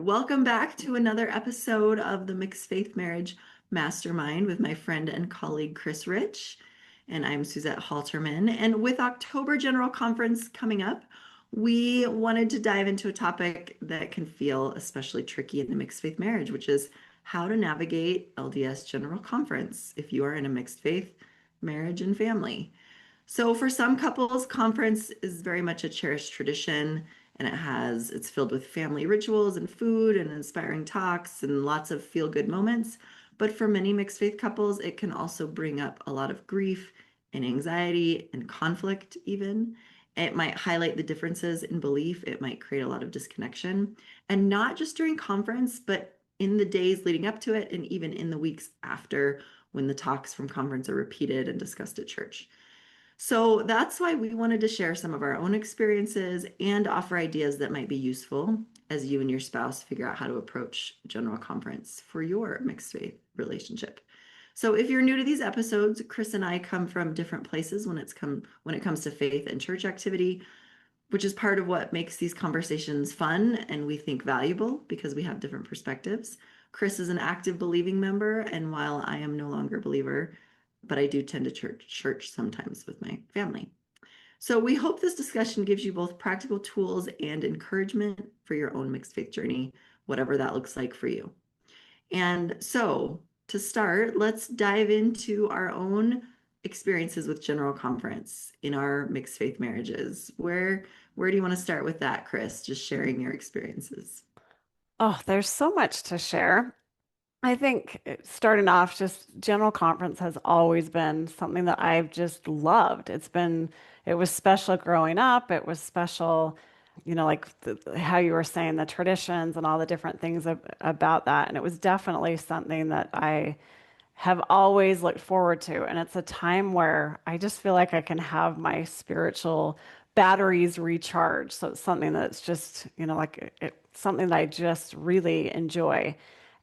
Welcome back to another episode of the Mixed Faith Marriage Mastermind with my friend and colleague Chris Rich. And I'm Suzette Halterman. And with October General Conference coming up, we wanted to dive into a topic that can feel especially tricky in a mixed faith marriage, which is how to navigate LDS General Conference if you are in a mixed faith marriage and family. So for some couples, conference is very much a cherished tradition and it's filled with family rituals and food and inspiring talks and lots of feel-good moments. But for many mixed faith couples, it can also bring up a lot of grief and anxiety and conflict even. It might highlight the differences in belief. It might create a lot of disconnection. And not just during conference, but in the days leading up to it and even in the weeks after when the talks from conference are repeated and discussed at church. So that's why we wanted to share some of our own experiences and offer ideas that might be useful as you and your spouse figure out how to approach General Conference for your mixed faith relationship. So if you're new to these episodes, Chris and I come from different places when it comes to faith and church activity, which is part of what makes these conversations fun and we think valuable because we have different perspectives. Chris is an active believing member, and while I am no longer a believer, but I do tend to church sometimes with my family. So we hope this discussion gives you both practical tools and encouragement for your own mixed faith journey, whatever that looks like for you. And so to start, let's dive into our own experiences with General Conference in our mixed faith marriages. Where do you want to start with that, Chris? Just sharing your experiences. Oh, there's so much to share. I think starting off, just General Conference has always been something that I've just loved. It was special growing up. It was special, like how you were saying, the traditions and all the different things about that. And it was definitely something that I have always looked forward to. And it's a time where I just feel like I can have my spiritual batteries recharged. So it's something that's just, something that I just really enjoy.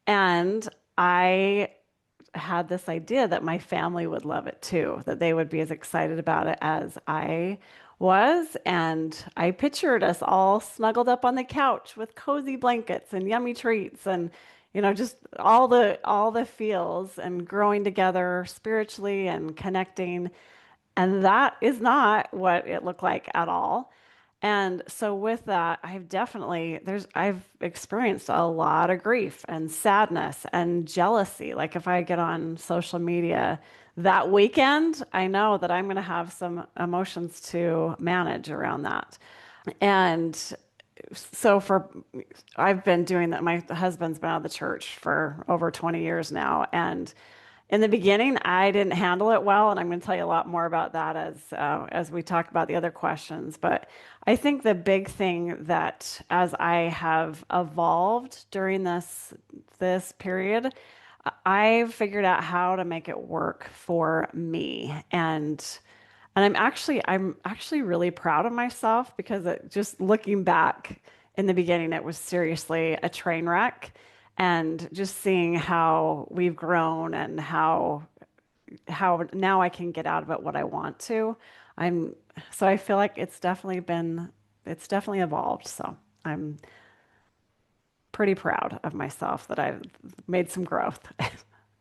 And I had this idea that my family would love it too, that they would be as excited about it as I was. And I pictured us all snuggled up on the couch with cozy blankets and yummy treats and just all the feels and growing together spiritually and connecting. And that is not what it looked like at all. And so with that, I've experienced a lot of grief and sadness and jealousy. Like if I get on social media that weekend, I know that I'm going to have some emotions to manage around that. And so for I've been doing that. My husband's been out of the church for over 20 years now, and in the beginning, I didn't handle it well, and I'm going to tell you a lot more about that as we talk about the other questions. But I think the big thing that as I have evolved during this period, I've figured out how to make it work for me, and I'm actually really proud of myself because just looking back in the beginning, it was seriously a train wreck. And just seeing how we've grown and how now I can get out of it what I want to. I'm so I feel like it's definitely evolved. So I'm pretty proud of myself that I've made some growth.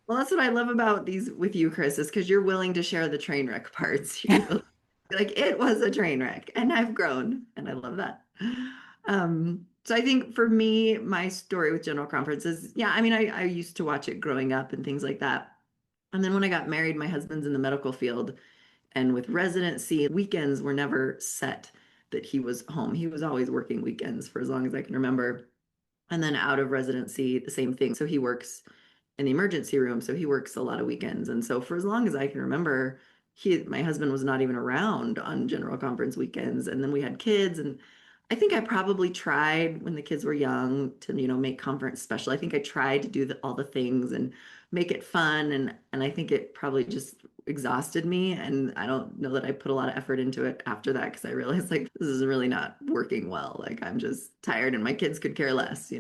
Well, that's what I love about these with you, Chris, is because you're willing to share the train wreck parts. You're like, it was a train wreck, and I've grown, and I love that. So I think for me, my story with General Conference is, yeah, I mean, I used to watch it growing up and things like that. And then when I got married, my husband's in the medical field, and with residency, weekends were never set that he was home. He was always working weekends for as long as I can remember. And then out of residency, the same thing. So he works in the emergency room, so he works a lot of weekends. And so for as long as I can remember, my husband was not even around on General Conference weekends. And then we had kids, and I think I probably tried when the kids were young to, make conference special. I think I tried to do all the things and make it fun, and I think it probably just exhausted me. And I don't know that I put a lot of effort into it after that because I realized like this is really not working well. Like I'm just tired and my kids could care less.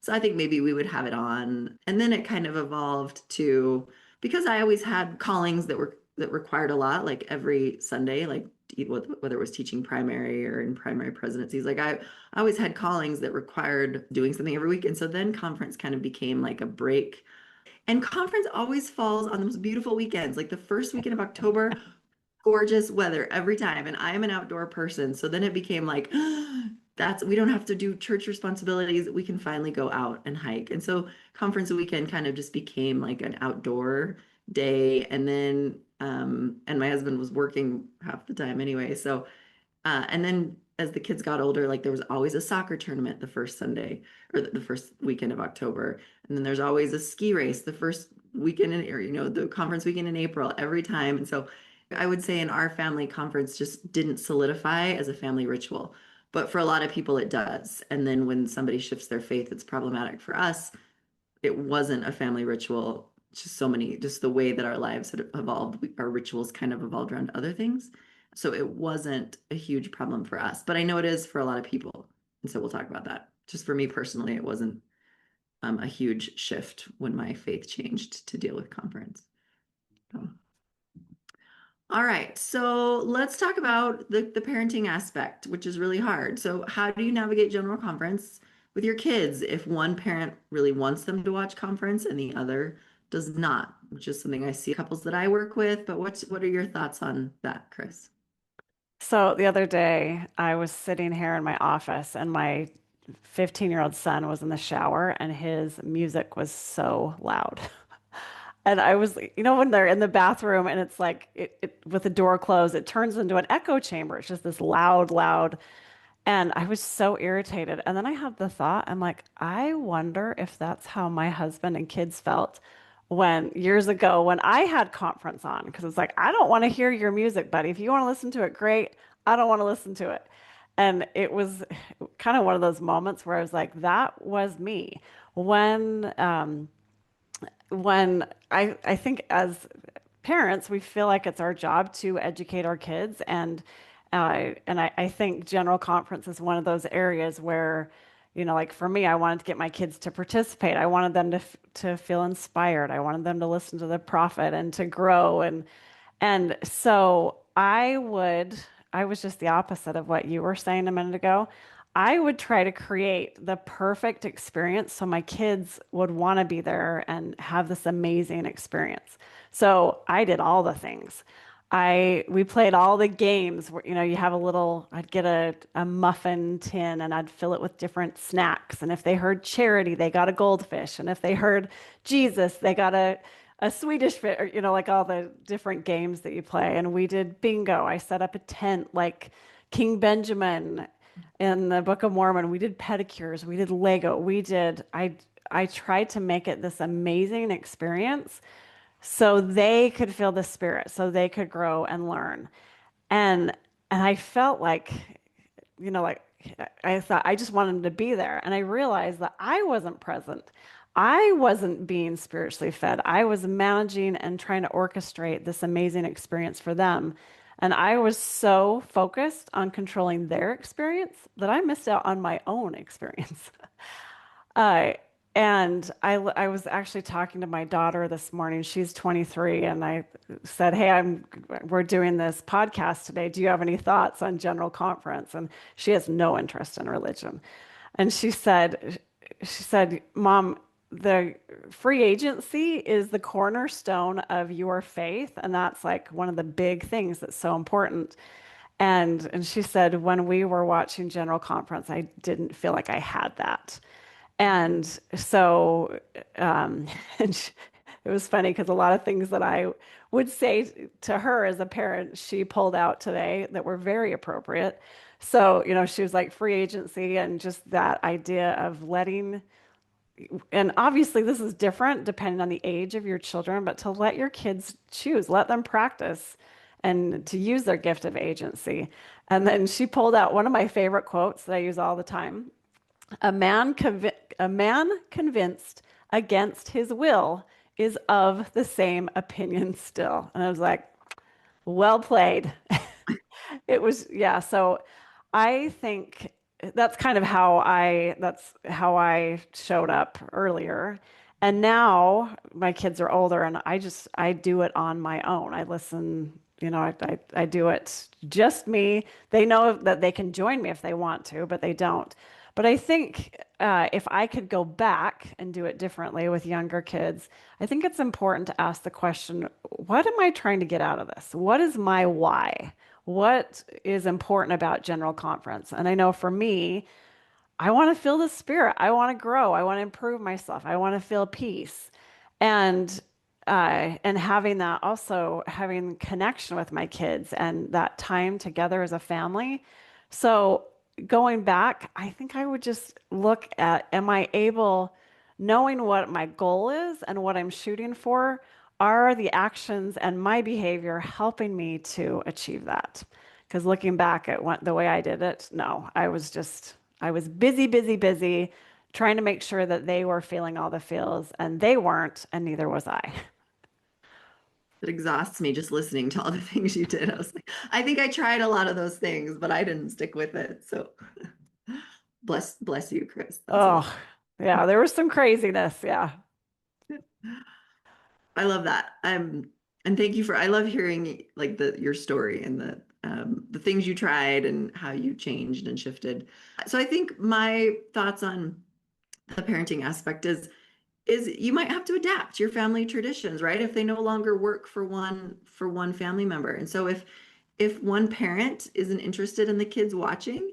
So I think maybe we would have it on. And then it kind of evolved to because I always had callings that were that required a lot, like every Sunday, like whether it was teaching primary or in primary presidencies. Like I always had callings that required doing something every week. And so then conference kind of became like a break. And conference always falls on the most beautiful weekends, like the first weekend of October, gorgeous weather every time. And I am an outdoor person. So then it became like, we don't have to do church responsibilities. We can finally go out and hike. And so conference weekend kind of just became like an outdoor day. And then, and my husband was working half the time anyway. So and then as the kids got older, like there was always a soccer tournament the first Sunday or the first weekend of October. And then there's always a ski race the first weekend in, or, the conference weekend in April every time. And so I would say in our family, conference just didn't solidify as a family ritual. But for a lot of people, it does. And then when somebody shifts their faith, it's problematic for us. It wasn't a family ritual. Just the way that our lives had evolved, our rituals kind of evolved around other things. So it wasn't a huge problem for us, but I know it is for a lot of people. And so we'll talk about that. Just for me personally, it wasn't a huge shift when my faith changed to deal with conference. So, all right, so let's talk about the parenting aspect, which is really hard. So, how do you navigate general conference with your kids if one parent really wants them to watch conference and the other does not, which is something I see couples that I work with. But what are your thoughts on that, Chris? So the other day, I was sitting here in my office, and my 15-year-old son was in the shower, and his music was so loud. And I was, when they're in the bathroom and it's like with the door closed, it turns into an echo chamber. It's just this loud, loud. And I was so irritated. And then I had the thought, I'm like, I wonder if that's how my husband and kids felt when years ago when I had conference on. Because it's like, I don't want to hear your music, buddy. If you want to listen to it, great. I don't want to listen to it. And it was kind of one of those moments where I was like, that was me. When I think as parents, we feel like it's our job to educate our kids, and I think general conference is one of those areas where, like for me, I wanted to get my kids to participate. I wanted them to feel inspired. I wanted them to listen to the prophet and to grow, and so I was just the opposite of what you were saying a minute ago. I would try to create the perfect experience so my kids would want to be there and have this amazing experience. So I did all the things. We played all the games where, you have I'd get a muffin tin and I'd fill it with different snacks. And if they heard charity, they got a goldfish. And if they heard Jesus, they got a Swedish fish, or, like all the different games that you play. And we did bingo. I set up a tent like King Benjamin in the Book of Mormon. We did pedicures. We did Lego. I tried to make it this amazing experience so they could feel the spirit, so they could grow and learn. And I felt like, like I thought I just wanted them to be there. And I realized that I wasn't present. I wasn't being spiritually fed. I was managing and trying to orchestrate this amazing experience for them. And I was so focused on controlling their experience that I missed out on my own experience. Uh, and I was actually talking to my daughter this morning. She's 23, and I said, "Hey, we're doing this podcast today. Do you have any thoughts on General Conference?" And she has no interest in religion. And she said, "Mom, the free agency is the cornerstone of your faith, and that's like one of the big things that's so important." And she said, when we were watching General Conference, I didn't feel like I had that. And so, and it was funny because a lot of things that I would say to her as a parent, she pulled out today that were very appropriate. So, she was like free agency and just that idea of letting, and obviously this is different depending on the age of your children, but to let your kids choose, let them practice and to use their gift of agency. And then she pulled out one of my favorite quotes that I use all the time. A man convinced against his will is of the same opinion still. And I was like, well played. It was, yeah. So I think that's how I showed up earlier. And now my kids are older and I do it on my own. I listen, I do it just me. They know that they can join me if they want to, but they don't. But I think if I could go back and do it differently with younger kids, I think it's important to ask the question, what am I trying to get out of this? What is my why? What is important about General Conference? And I know for me, I want to feel the spirit. I want to grow. I want to improve myself. I want to feel peace. And and having that also having connection with my kids and that time together as a family. So going back, I think I would just look at, am I able, knowing what my goal is and what I'm shooting for, are the actions and my behavior helping me to achieve that? Because looking back at the way I did it, no, I was busy, busy, busy, trying to make sure that they were feeling all the feels, and they weren't, and neither was I. It exhausts me just listening to all the things you did. I was like, I think I tried a lot of those things, but I didn't stick with it. So bless you, Chris. That's Oh, a yeah, there was some craziness. Yeah. I love that. And thank you for I love hearing like your story and the things you tried and how you changed and shifted. So I think my thoughts on the parenting aspect is you might have to adapt your family traditions, right? If they no longer work for one family member. And so if one parent isn't interested in the kids watching,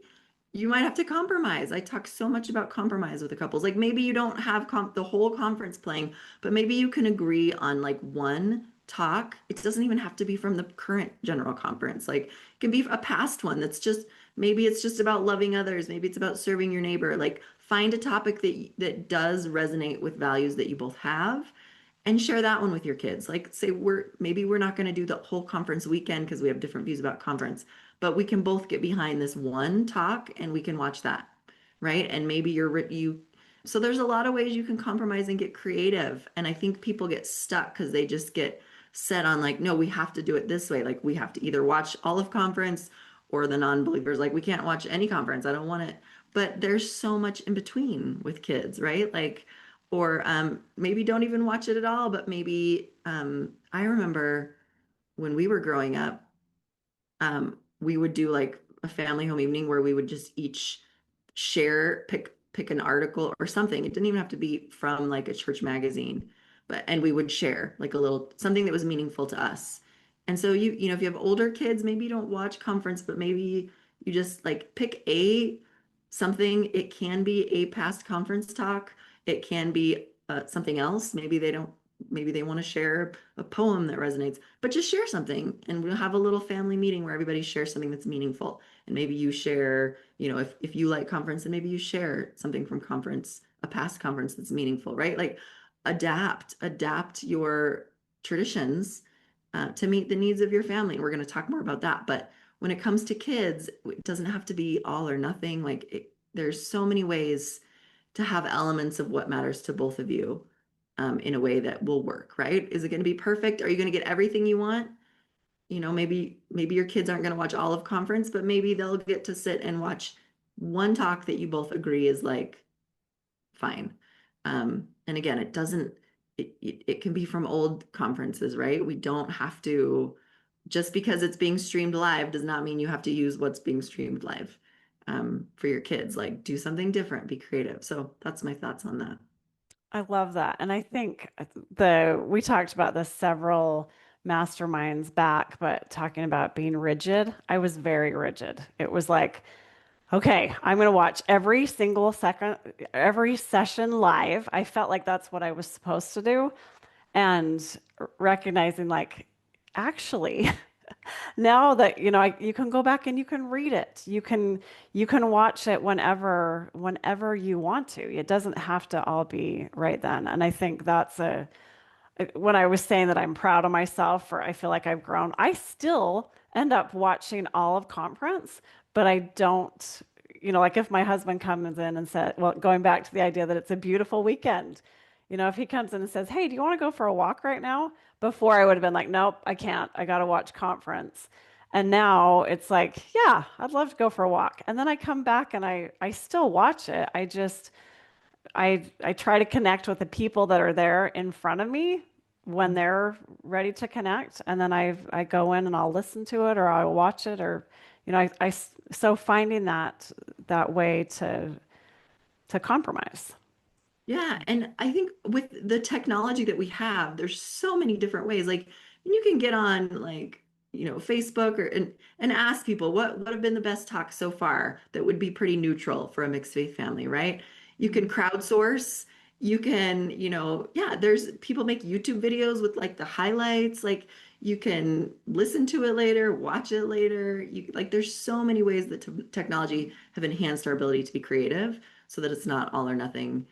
you might have to compromise. I talk so much about compromise with the couples. Like maybe you don't have the whole conference playing, but maybe you can agree on like one talk. It doesn't even have to be from the current general conference. Like it can be a past one that's just maybe it's just about loving others. Maybe it's about serving your neighbor. Like find a topic that does resonate with values that you both have and share that one with your kids. Like say we're not going to do the whole conference weekend because we have different views about conference, but we can both get behind this one talk and we can watch that, right? And maybe you so there's a lot of ways you can compromise and get creative. And I think people get stuck because they just get set on like, no, we have to do it this way. Like we have to either watch all of conference or the non-believers like we can't watch any conference. I don't want it. But there's so much in between with kids, right? Like or maybe don't even watch it at all, but maybe I remember when we were growing up, we would do like a family home evening where we would just each pick an article or something. It didn't even have to be from like a church magazine, but and we would share like a little something that was meaningful to us. And so you know if you have older kids, maybe you don't watch conference, but maybe you just like pick a something. It can be a past conference talk. It can be something else. Maybe they want to share a poem that resonates, but just share something and we'll have a little family meeting where everybody shares something that's meaningful. And maybe you share, you know, if you like conference, and maybe you share something from conference, a past conference that's meaningful, right? Like adapt your traditions to meet the needs of your family. And we're going to talk more about that. But when it comes to kids, it doesn't have to be all or nothing. There's so many ways to have elements of what matters to both of you in a way that will work, right? Is it going to be perfect? Are you going to get everything you want? You know, maybe your kids aren't going to watch all of conference, but maybe they'll get to sit and watch one talk that you both agree is like fine. And again, it can be from old conferences, right? We don't have to just because it's being streamed live does not mean you have to use what's being streamed live for your kids. Like do something different, be creative. So that's my thoughts on that. I love that. And I think we talked about this several masterminds back, but talking about being rigid, I was very rigid. It was like, okay, I'm going to watch every session live. I felt like that's what I was supposed to do. And recognizing like, actually, now that you can go back and you can read it. You can watch it whenever you want to. It doesn't have to all be right then. And I think that's a when I was saying that I'm proud of myself or I feel like I've grown, I still end up watching all of conference, but I don't, like if my husband comes in and said, well, going back to the idea that it's a beautiful weekend, if he comes in and says, hey, do you want to go for a walk right now? Before I would have been like, nope, I can't. I got to watch conference. And now it's like, yeah, I'd love to go for a walk. And then I come back and I still watch it. I try to connect with the people that are there in front of me when they're ready to connect, and then I go in and I'll listen to it or I'll watch it or so finding that way to compromise. Yeah, and I think with the technology that we have, there's so many different ways. Like you can get on like, Facebook or and ask people what have been the best talks so far that would be pretty neutral for a mixed faith family, right? You can crowdsource, you can, yeah, there's people make YouTube videos with like the highlights, like you can listen to it later, watch it later. You like there's so many ways that technology have enhanced our ability to be creative so that it's not all or nothing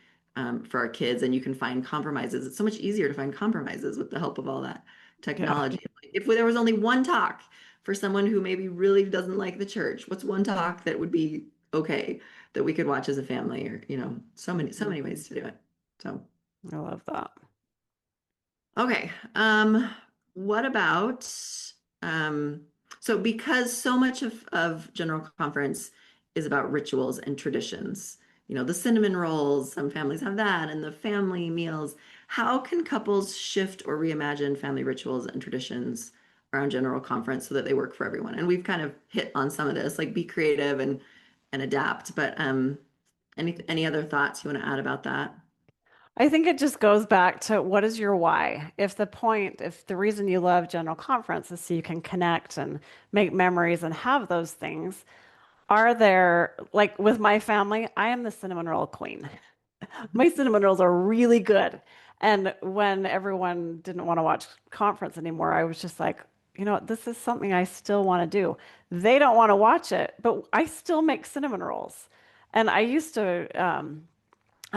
for our kids, and you can find compromises. It's so much easier to find compromises with the help of all that Yeah. technology. If there was only one talk for someone who maybe really doesn't like the church, what's one talk that would be okay that we could watch as a family, or so many Mhm. ways to do it. So I love that. okay. What about um, so because so much of General Conference is about rituals and traditions, the cinnamon rolls, some families have that, and the family meals. How can couples shift or reimagine family rituals and traditions around General Conference so that they work for everyone? And we've kind of hit on some of this, like be creative and adapt. But any other thoughts you want to add about that? I think it just goes back to what is your why? If the reason you love General Conference is so you can connect and make memories and have those things, are there, like with my family, I am the cinnamon roll queen. My cinnamon rolls are really good. And when everyone didn't want to watch conference anymore, I was just like, you know what, this is something I still want to do. They don't want to watch it, but I still make cinnamon rolls. And I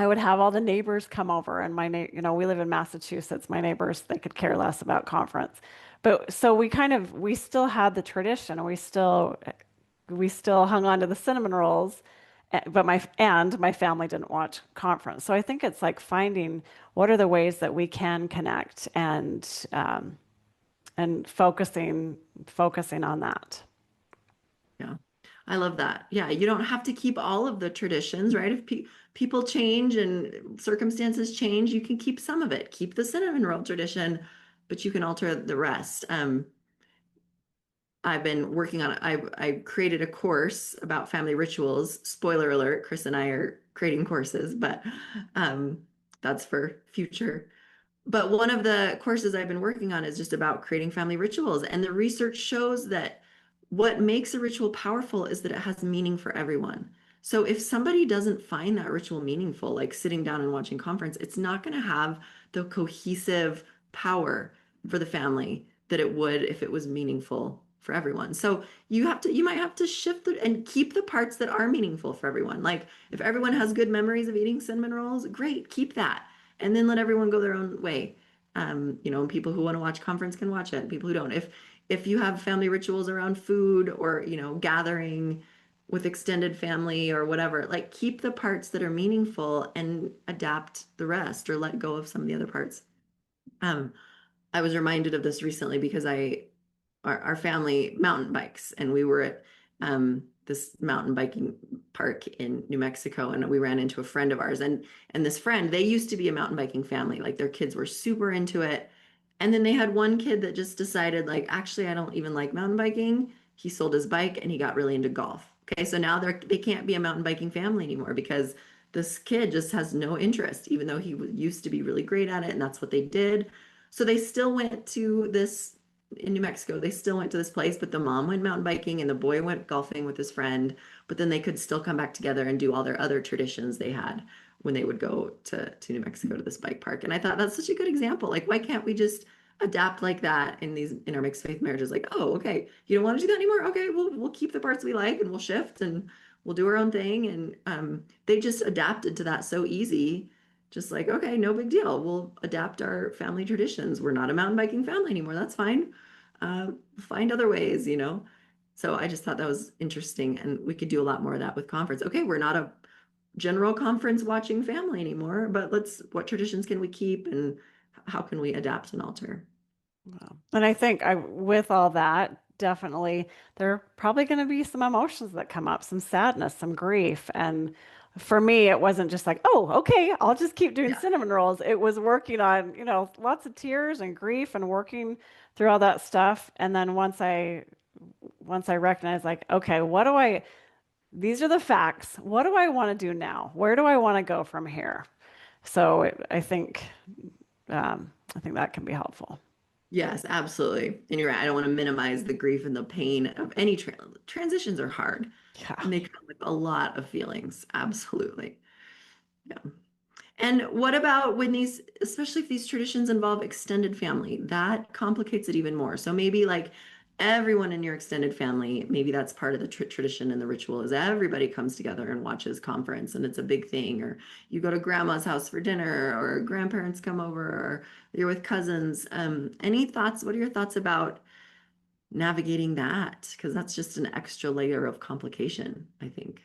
would have all the neighbors come over, and we live in Massachusetts. My neighbors, they could care less about conference. But so we still had the tradition, and we still hung on to the cinnamon rolls, but my family didn't watch conference. So I think it's like finding what are the ways that we can connect and focusing on that. Yeah, I love that. Yeah, you don't have to keep all of the traditions, right? If people change and circumstances change, you can keep some of it. Keep the cinnamon roll tradition, but you can alter the rest. I've been working on it. I created a course about family rituals. Spoiler alert, Chris and I are creating courses, but um, that's for future. But one of the courses I've been working on is just about creating family rituals. And the research shows that what makes a ritual powerful is that it has meaning for everyone. So if somebody doesn't find that ritual meaningful, like sitting down and watching conference, it's not going to have the cohesive power for the family that it would if it was meaningful for everyone. So you might have to shift and keep the parts that are meaningful for everyone. Like if everyone has good memories of eating cinnamon rolls, great, keep that and then let everyone go their own way. And people who want to watch conference can watch it, and people who don't. If you have family rituals around food or gathering with extended family or whatever, like keep the parts that are meaningful and adapt the rest or let go of some of the other parts. Um, I was reminded of this recently because our family mountain bikes, and we were at this mountain biking park in New Mexico, and we ran into a friend of ours, and this friend, they used to be a mountain biking family, like their kids were super into it, and then they had one kid that just decided, like, actually, I don't even like mountain biking. He sold his bike and he got really into golf. Okay, so now they can't be a mountain biking family anymore because this kid just has no interest, even though he used to be really great at it, and that's what they did. So they still went to this in New Mexico. They still went to this place, but the mom went mountain biking and the boy went golfing with his friend. But then they could still come back together and do all their other traditions they had when they would go to New Mexico to this bike park. And I thought that's such a good example. Like, why can't we just adapt like that in our mixed faith marriages? Like, oh, okay, you don't want to do that anymore. Okay, we'll keep the parts we like and we'll shift and we'll do our own thing. And they just adapted to that so easy, just like, okay, no big deal. We'll adapt our family traditions. We're not a mountain biking family anymore. That's fine. Find other ways. So I just thought that was interesting, and we could do a lot more of that with conference. Okay, we're not a general conference watching family anymore, but what traditions can we keep, and how can we adapt and alter? Wow. And I think with all that, definitely there are probably going to be some emotions that come up, some sadness, some grief, and for me, it wasn't just like, oh, okay, I'll just keep doing Yeah. cinnamon rolls. It was working on, lots of tears and grief and working through all that stuff. And then once I recognized like, okay, these are the facts. What do I want to do now? Where do I want to go from here? So I think that can be helpful. Yes, absolutely. And you're right. I don't want to minimize the grief and the pain of any transitions are hard Yeah. and they come with a lot of feelings. Absolutely. Yeah. And what about when these, especially if these traditions involve extended family, that complicates it even more. So maybe like everyone in your extended family, maybe that's part of the tradition and the ritual is everybody comes together and watches conference and it's a big thing. Or you go to grandma's house for dinner or grandparents come over or you're with cousins. Any thoughts? What are your thoughts about navigating that? Because that's just an extra layer of complication, I think.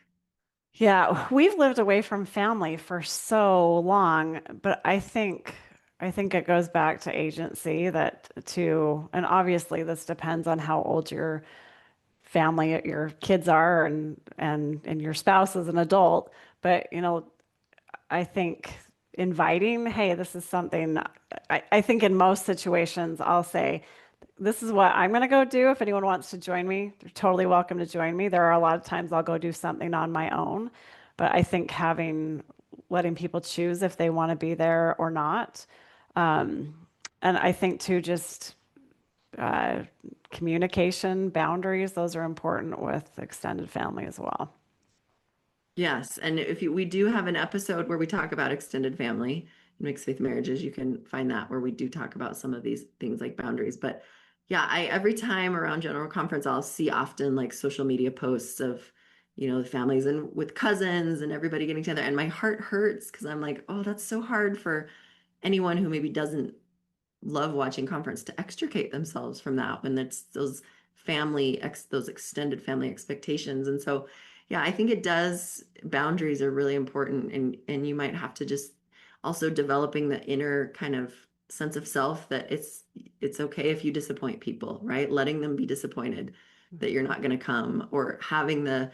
Yeah, we've lived away from family for so long, but I think it goes back to agency and obviously this depends on how old your family, your kids are and your spouse is an adult, but I think inviting, hey, this is something I think in most situations I'll say this is what I'm going to go do. If anyone wants to join me, they're totally welcome to join me. There are a lot of times I'll go do something on my own, but I think letting people choose if they want to be there or not. Um, and I think too, just uh, communication, boundaries, those are important with extended family as well. Yes, and if you, we do have an episode where we talk about extended family and mixed faith marriages, you can find that where we do talk about some of these things like boundaries. But yeah, I every time around General Conference, I'll see often like social media posts of, the families and with cousins and everybody getting together, and my heart hurts because I'm like, oh, that's so hard for anyone who maybe doesn't love watching conference to extricate themselves from that when it's those those extended family expectations. And so yeah, I think it does, boundaries are really important, and you might have to just also developing the inner kind of sense of self that it's okay if you disappoint people, right? Letting them be disappointed that you're not going to come, or having the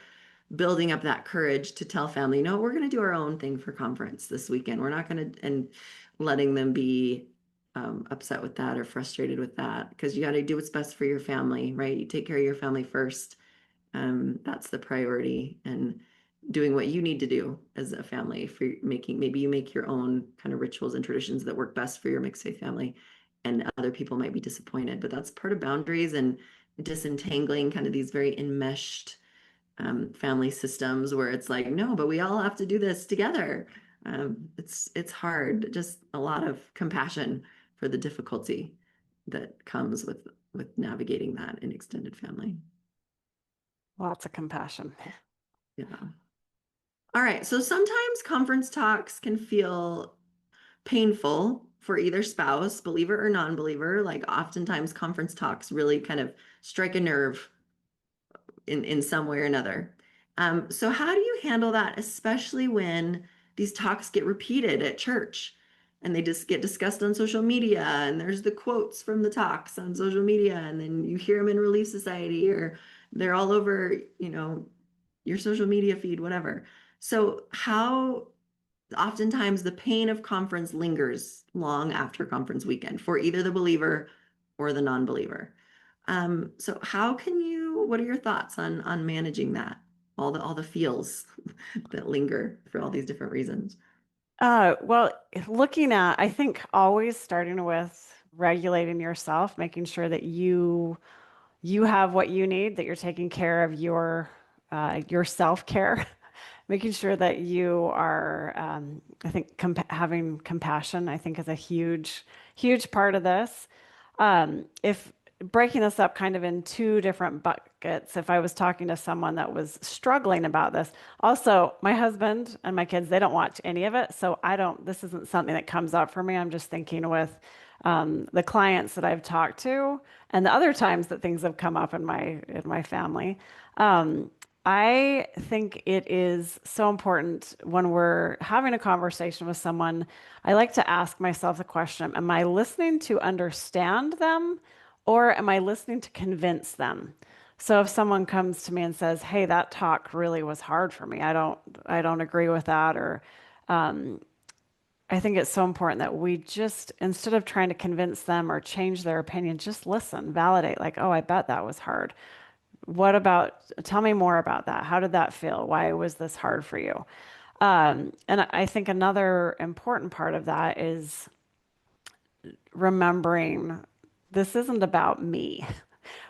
building up that courage to tell family, no, we're going to do our own thing for conference this weekend. We're not going to, and letting them be upset with that or frustrated with that, because you got to do what's best for your family, right? You take care of your family first. That's the priority, and doing what you need to do as a family for making, maybe you make your own kind of rituals and traditions that work best for your mixed faith family, and other people might be disappointed, but that's part of boundaries and disentangling kind of these very enmeshed family systems where it's like, no, but we all have to do this together. It's hard. Just a lot of compassion for the difficulty that comes with navigating that in extended family. Lots of compassion. Yeah. All right. So sometimes conference talks can feel painful for either spouse, believer or non-believer. Like oftentimes conference talks really kind of strike a nerve in some way or another. So how do you handle that, especially when these talks get repeated at church and they just get discussed on social media and there's the quotes from the talks on social media and then you hear them in Relief Society or they're all over, your social media feed, whatever. So how oftentimes the pain of conference lingers long after conference weekend for either the believer or the non-believer. So what are your thoughts on managing that? All the feels that linger for all these different reasons. Well, I think always starting with regulating yourself, making sure that you have what you need, that you're taking care of your self-care, making sure that you are, I think having compassion, I think is a huge part of this. If breaking this up kind of in two different buckets, if I was talking to someone that was struggling about this, also my husband and my kids, they don't watch any of it. So this isn't something that comes up for me. I'm just thinking with the clients that I've talked to and the other times that things have come up in my family. Um, I think it is so important when we're having a conversation with someone. I like to ask myself the question, am I listening to understand them or am I listening to convince them? So if someone comes to me and says, "Hey, that talk really was hard for me. I don't agree with that," or I think it's so important that we just, instead of trying to convince them or change their opinion, just listen, validate, like, "Oh, I bet that was hard. What about, tell me more about that. How did that feel? Why was this hard for you?" And I think another important part of that is remembering this isn't about me.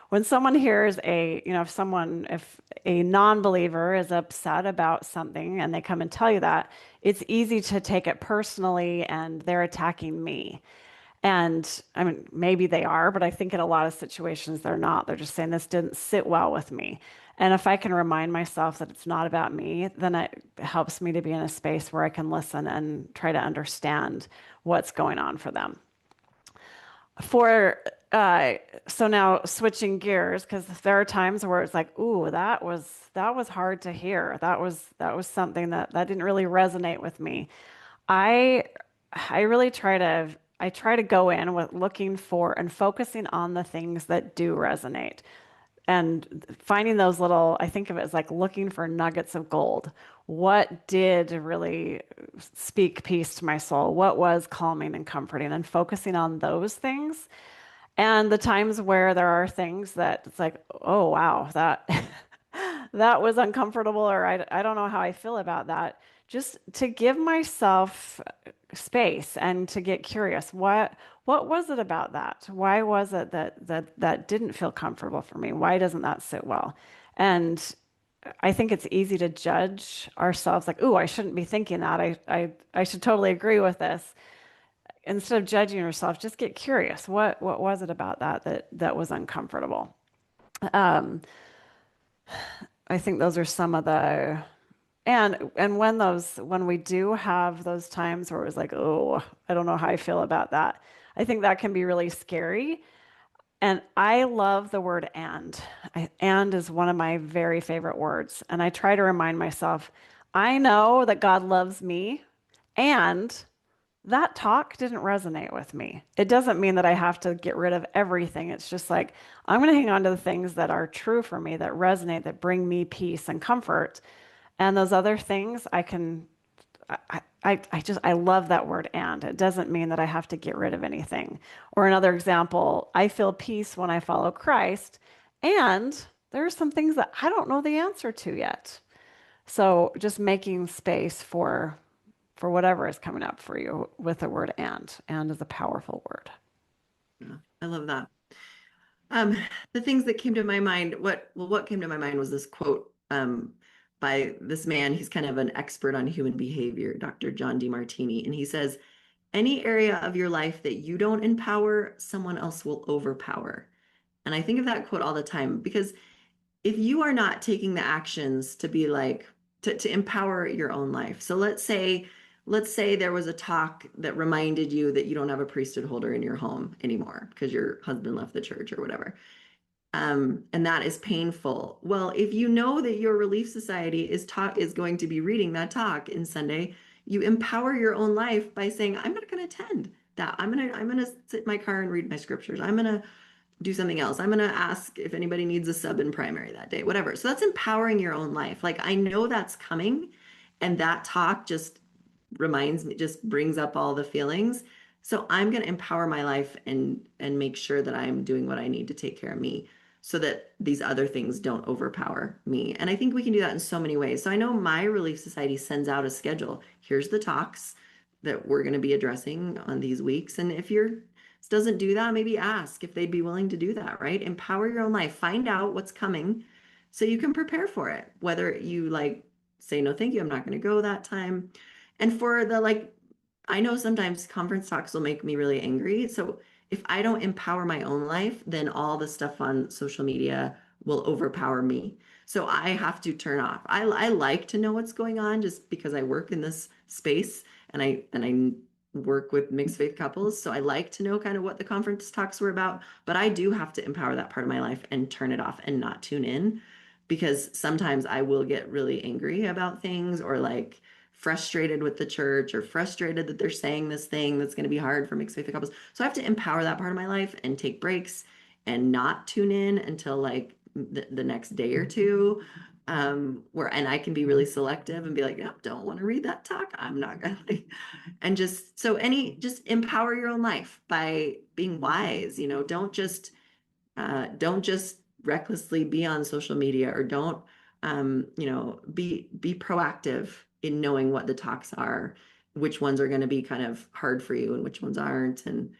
When someone hears if a non-believer is upset about something and they come and tell you that, it's easy to take it personally and they're attacking me. And I mean, maybe they are, but I think in a lot of situations they're not. They're just saying this didn't sit well with me. And if I can remind myself that it's not about me, then it helps me to be in a space where I can listen and try to understand what's going on for them. For uh, so now switching gears, because there are times where it's like, ooh, that was hard to hear. That was something that didn't really resonate with me. I I really try to go in with looking for and focusing on the things that do resonate and finding those little, I think of it as like looking for nuggets of gold. What did really speak peace to my soul? What was calming and comforting? And focusing on those things. And the times where there are things that it's like, oh wow, that that was uncomfortable, or I don't know how I feel about that. Just to give myself space and to get curious. What was it about that? Why was it that didn't feel comfortable for me? Why doesn't that sit well? And I think it's easy to judge ourselves like, "Ooh, I shouldn't be thinking that. I should totally agree with this." Instead of judging yourself, just get curious. What was it about that was uncomfortable? Um, I think those are some of the and when we do have those times where it was like, oh, I don't know how I feel about that. I think that can be really scary. And I love the word and. And is one of my very favorite words. And I try to remind myself, I know that God loves me, and that talk didn't resonate with me. It doesn't mean that I have to get rid of everything. It's just like, I'm going to hang on to the things that are true for me, that resonate, that bring me peace and comfort. And those other things, I love that word and. It doesn't mean that I have to get rid of anything. Or another example, I feel peace when I follow Christ, and there are some things that I don't know the answer to yet. So just making space for whatever is coming up for you with the word and is a powerful word. Yeah, I love that. Um, the things that came to my mind, what came to my mind was this quote by this man. He's kind of an expert on human behavior, Dr. John DeMartini, and he says, any area of your life that you don't empower, someone else will overpower. And I think of that quote all the time because if you are not taking the actions to be like to empower your own life. So let's say there was a talk that reminded you that you don't have a priesthood holder in your home anymore because your husband left the church or whatever. And that is painful. Well, if you know that your Relief Society is going to be reading that talk in Sunday, you empower your own life by saying, I'm not going to attend that. I'm gonna sit in my car and read my scriptures. I'm gonna do something else. I'm going to ask if anybody needs a sub in primary that day, whatever. So that's empowering your own life. Like I know that's coming, and that talk just reminds me, just brings up all the feelings. So I'm going to empower my life and make sure that I'm doing what I need to take care of me so that these other things don't overpower me. And I think we can do that in so many ways. So I know my Relief Society sends out a schedule. Here's the talks that we're going to be addressing on these weeks. And if your doesn't do that, maybe ask if they'd be willing to do that, right? Empower your own life. Find out what's coming so you can prepare for it. Whether you like say, no, thank you, I'm not going to go that time. And for the like, I know sometimes conference talks will make me really angry. So if I don't empower my own life, then all the stuff on social media will overpower me. So I have to turn off. I like to know what's going on just because I work in this space and I work with mixed faith couples. So I like to know kind of what the conference talks were about, but I do have to empower that part of my life and turn it off and not tune in because sometimes I will get really angry about things or like frustrated with the church or frustrated that they're saying this thing that's going to be hard for mixed faith couples. So I have to empower that part of my life and take breaks and not tune in until like the next day or two. And I can be really selective and be like, no, don't want to read that talk. I'm not gonna and just empower your own life by being wise, don't just recklessly be on social media, or don't be proactive in knowing what the talks are, which ones are going to be kind of hard for you and which ones aren't. And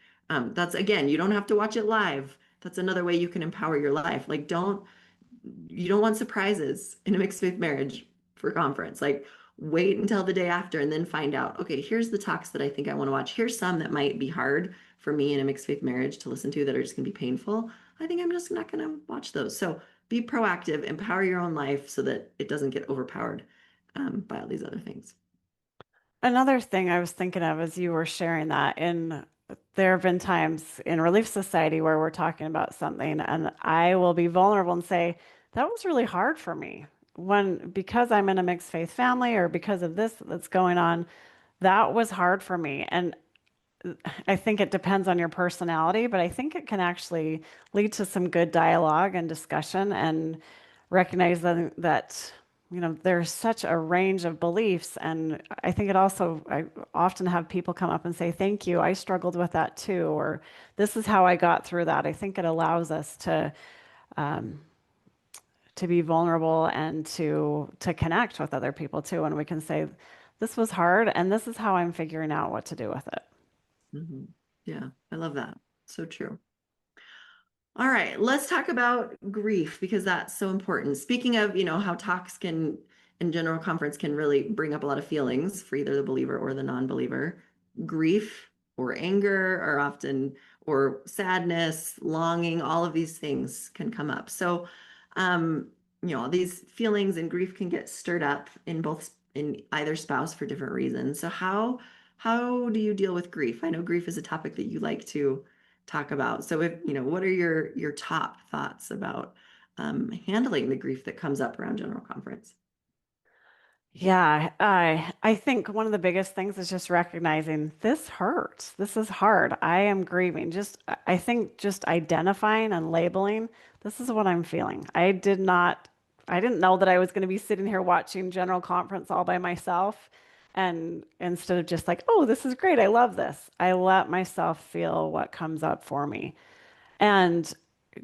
that's, again, you don't have to watch it live. That's another way you can empower your life. Like, you don't want surprises in a mixed faith marriage for conference. Like, wait until the day after and then find out, okay, here's the talks that I think I want to watch. Here's some that might be hard for me in a mixed faith marriage to listen to, that are just going to be painful. I think I'm just not going to watch those. So be proactive, empower your own life so that it doesn't get overpowered by all these other things. Another thing I was thinking of as you were sharing that, in there have been times in Relief Society where we're talking about something, and I will be vulnerable and say, that was really hard for me. Because I'm in a mixed faith family, or because of this that's going on, that was hard for me. And I think it depends on your personality, but I think it can actually lead to some good dialogue and discussion, and recognize that there's such a range of beliefs. And I think I often have people come up and say, thank you, I struggled with that too, or this is how I got through that. I think it allows us um, to be vulnerable and to connect with other people too, and we can say, this was hard and this is how I'm figuring out what to do with it. Mhm. Yeah, I love that. So true. All right, let's talk about grief, because that's so important. Speaking of, how talks can in general conference can really bring up a lot of feelings for either the believer or the non-believer. Grief or anger are often, or sadness, longing, all of these things can come up. So, these feelings and grief can get stirred up in either spouse for different reasons. So how do you deal with grief? I know grief is a topic that you like to talk about. So what are your top thoughts about handling the grief that comes up around General Conference? Yeah, I think one of the biggest things is just recognizing this hurts. This is hard. I am grieving. I think just identifying and labeling, this is what I'm feeling. I didn't know that I was going to be sitting here watching General Conference all by myself. And instead of just like, oh, this is great, I love this, I let myself feel what comes up for me. And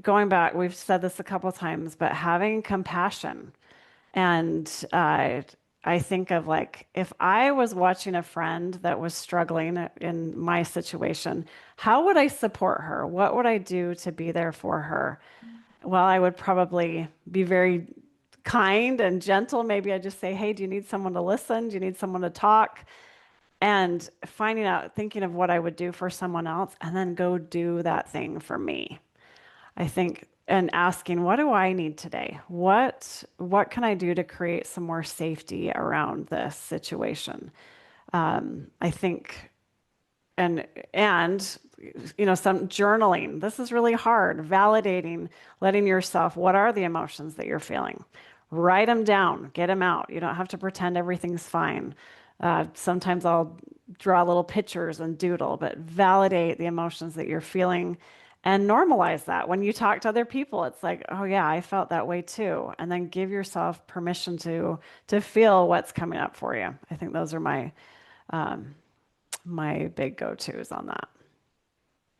going back, we've said this a couple times, but having compassion. And I think of, like, if I was watching a friend that was struggling in my situation, how would I support her? What would I do to be there for her? Well, I would probably be very kind and gentle. Maybe I'd just say, hey, do you need someone to listen? Do you need someone to talk? And thinking of what I would do for someone else, and then go do that thing for me. I think, and asking, what do I need today? What can I do to create some more safety around this situation? I think, and some journaling. This is really hard. Validating, letting yourself, what are the emotions that you're feeling? Write them down, get them out. You don't have to pretend everything's fine. Sometimes I'll draw little pictures and doodle, but validate the emotions that you're feeling and normalize that. When you talk to other people, it's like, oh yeah, I felt that way too. And then give yourself permission to feel what's coming up for you. I think those are my big go-tos on that.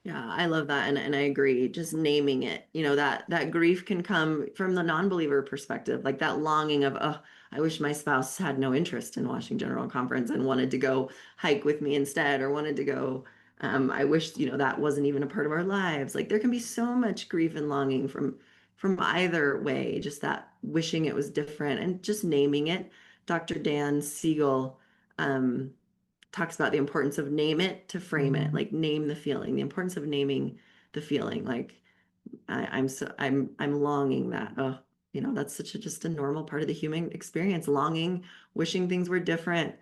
Yeah, I love that, and I agree. Just naming it, that grief can come from the non-believer perspective, like that longing of, oh, I wish my spouse had no interest in watching General Conference and wanted to go hike with me instead, or wanted to go. I wish, that wasn't even a part of our lives. Like, there can be so much grief and longing from either way. Just that wishing it was different, and just naming it. Dr. Dan Siegel. Um, Talks about the importance of name it to frame it, like name the feeling, the importance of naming the feeling. Like, I'm longing that. Oh, that's just a normal part of the human experience. Longing, wishing things were different,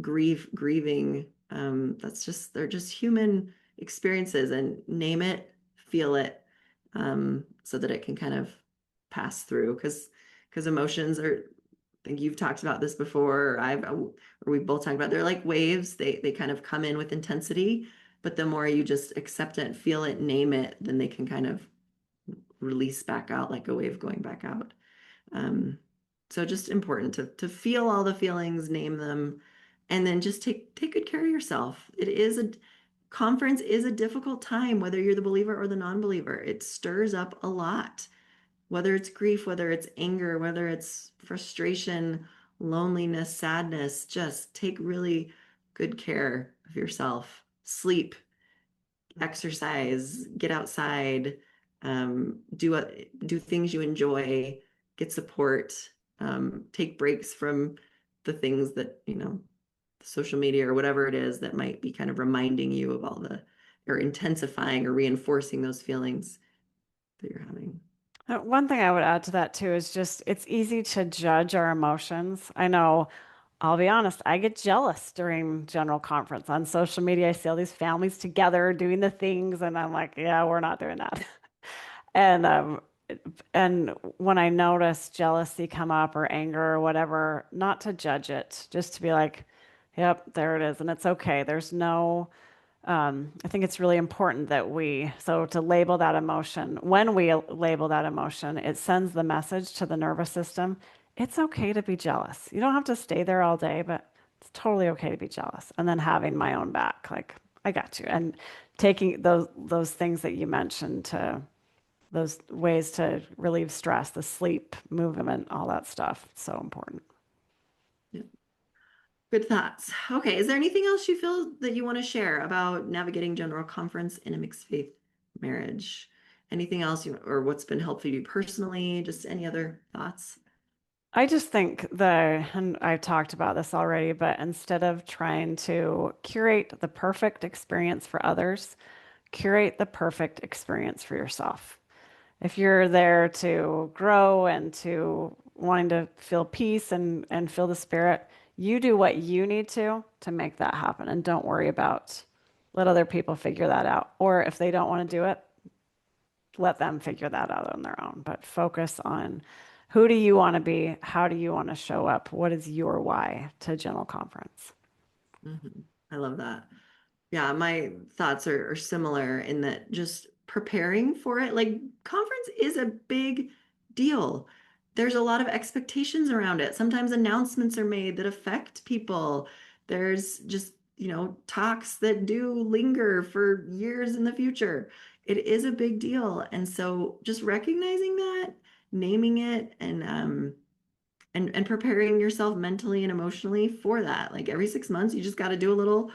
grieving. They're just human experiences, and name it, feel it, so that it can kind of pass through. Because emotions are, I think you've talked about this before, or we've both talked about, they're like waves. They kind of come in with intensity, but the more you just accept it, feel it, name it, then they can kind of release back out like a wave going back out. Um, so just important to feel all the feelings, name them, and then just take good care of yourself. It is a conference is a difficult time, whether you're the believer or the non-believer. It stirs up a lot, whether it's grief, whether it's anger, whether it's frustration, loneliness, sadness. Just take really good care of yourself. Sleep, exercise, get outside, do things you enjoy, get support, take breaks from the things that, social media or whatever it is that might be kind of reminding you of all the, or intensifying or reinforcing those feelings that you're having. One thing I would add to that too is just it's easy to judge our emotions. I know, I'll be honest, I get jealous during general conference on social media. I see all these families together doing the things, and I'm like, yeah, we're not doing that. And and when I notice jealousy come up or anger or whatever, not to judge it, just to be like, yep, there it is, and it's okay. There's no I think it's really important that so to label that emotion, when we label that emotion, it sends the message to the nervous system. It's okay to be jealous. You don't have to stay there all day, but it's totally okay to be jealous. And then having my own back, like, I got you. And taking those things that you mentioned to those ways to relieve stress, the sleep, movement, all that stuff. It's so important. Yeah. Good thoughts. Okay, is there anything else you feel that you want to share about navigating general conference in a mixed faith marriage? Anything else or what's been helpful to you personally? Just any other thoughts? I just think and I've talked about this already, but instead of trying to curate the perfect experience for others, curate the perfect experience for yourself. If you're there to grow and to wanting to feel peace and feel the spirit, you do what you need to make that happen, and don't worry about let other people figure that out. Or if they don't want to do it, let them figure that out on their own. But focus on who do you want to be? How do you want to show up? What is your why to General Conference? Mhm. I love that. Yeah, my thoughts are similar in that just preparing for it, like conference is a big deal. There's a lot of expectations around it. Sometimes announcements are made that affect people. There's just, talks that do linger for years in the future. It is a big deal. And so just recognizing that, naming it, and preparing yourself mentally and emotionally for that. Like every 6 months, you just got to do a little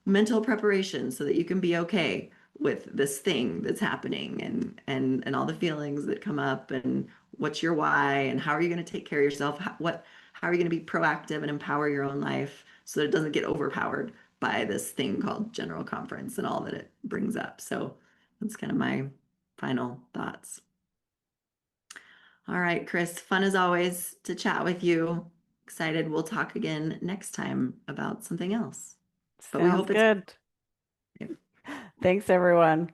mental preparation so that you can be okay with this thing that's happening and all the feelings that come up and what's your why and how are you going to take care of yourself? How are you going to be proactive and empower your own life so that it doesn't get overpowered by this thing called general conference and all that it brings up. So that's kind of my final thoughts. All right, Chris, fun as always to chat with you. Excited we'll talk again next time about something else. But we Sounds hope it's good. Thanks, everyone.